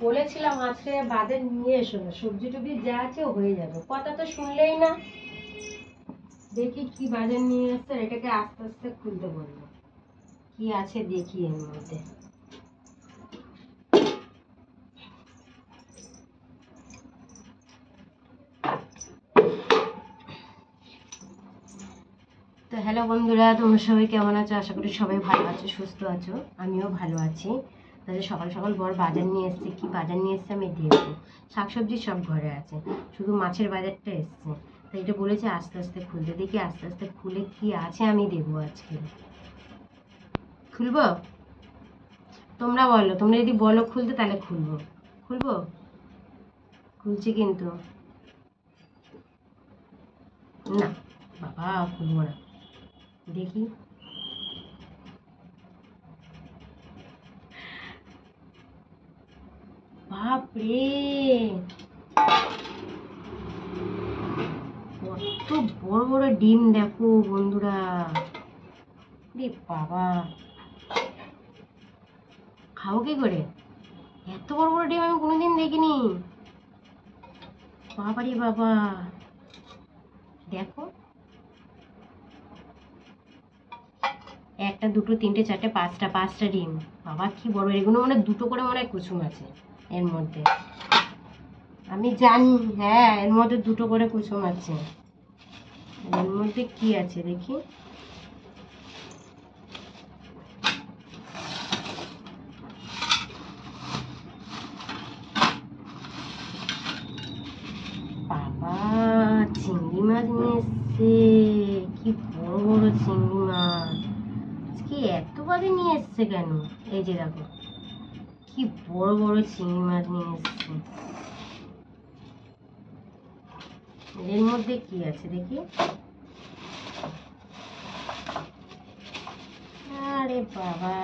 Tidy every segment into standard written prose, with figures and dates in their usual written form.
বলেছিলাম আজকে বাজার নিয়ে এসো না, সবজি টবজি যা আছে হয়ে যাবে, কথা তো শুনলেই না। দেখি কি বাজার নিয়ে এসছে, এটাকে আস্তে আস্তে খুলতে বলবো, কি আছে দেখি এর মধ্যে। তো হ্যালো বন্ধুরা, তোমরা সবাই কেমন আছো? আশা করি সবাই ভালো আছো, সুস্থ আছো। আমিও ভালো আছি। তাহলে সকাল সকাল বড় বাজার নিয়ে এসছে, কি বাজার নিয়ে এসছে আমি দেখবো। শাকসবজি সব ঘরে আছে, শুধু মাছের বাজারটা এসছে। তো এটা বলেছে আস্তে আস্তে খুলতে, দেখি আস্তে আস্তে খুলে কি আছে আমি দেখবো। আজকে খুলবো, তোমরা বলো, তোমরা যদি বলো খুলতে তাহলে খুলবো। খুলবো, খুলছি কিন্তু না বাবা, খুলবো না। দেখি, বাপরে কত বড় বড় ডিম দেখো বন্ধুরা। রে বাবা, খাও কি করে? এত বড় বড় ডিম আমি কোনোদিন দেখিনি। বাবারে বাবা, দেখো, একটা দুটো তিনটে চারটে পাঁচটা ডিম। বাবা কি বড়, এগুলো মানে দুটো করে মনে হয় কুসুম আছে এর মধ্যে। আমি জানি, হ্যাঁ এর মধ্যে দুটো করে কুসুম আছে। এর মধ্যে কি আছে দেখি। বাবা, চিংড়ি মাছ নিয়ে এসছে, কি বড় বড় চিংড়ি মাছ। আজকে এত বাজে নিয়ে এসছে কেন? এই যে দেখো, কি বড় বড় চিংড়ি মাছ নিয়ে এসছে। এর মধ্যে কি আছে দেখি। আরে বাবা,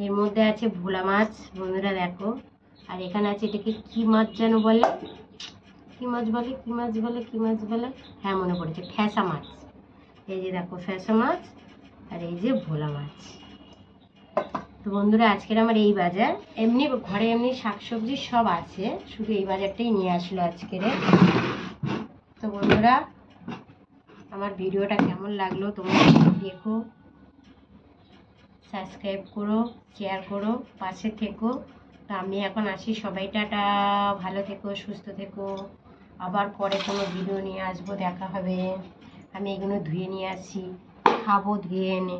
এর মধ্যে আছে ভোলা মাছ বন্ধুরা দেখো। আর এখানে আছে, এটাকে কি মাছ যেন বলে, কি মাছ বলে, কি মাছ বলে, কি মাছ বলে, হ্যাঁ মনে পড়েছে, ফ্যাসা মাছ। এই যে দেখো ফ্যাসা মাছ, আর এই যে ভোলা মাছ। তো বন্ধুরা আজকের আমার এই বাজার, এমনি ঘরে এমনি শাকসবজি সব আছে, শুধু এই বাজারটাই নিয়ে আসলো আজকের। তো বন্ধুরা আমার ভিডিওটা কেমন লাগলো তোমরা দেখো, সাবস্ক্রাইব করো, শেয়ার করো, পাশে থেকো। তো আমি এখন আসি, সবাই টাটা, ভালো থেকো, সুস্থ থেকো। আবার পরে কোনো ভিডিও নিয়ে আসবো, দেখা হবে। আমি এগুলো ধুয়ে নিয়ে আসি, খাবো ধুয়ে এনে।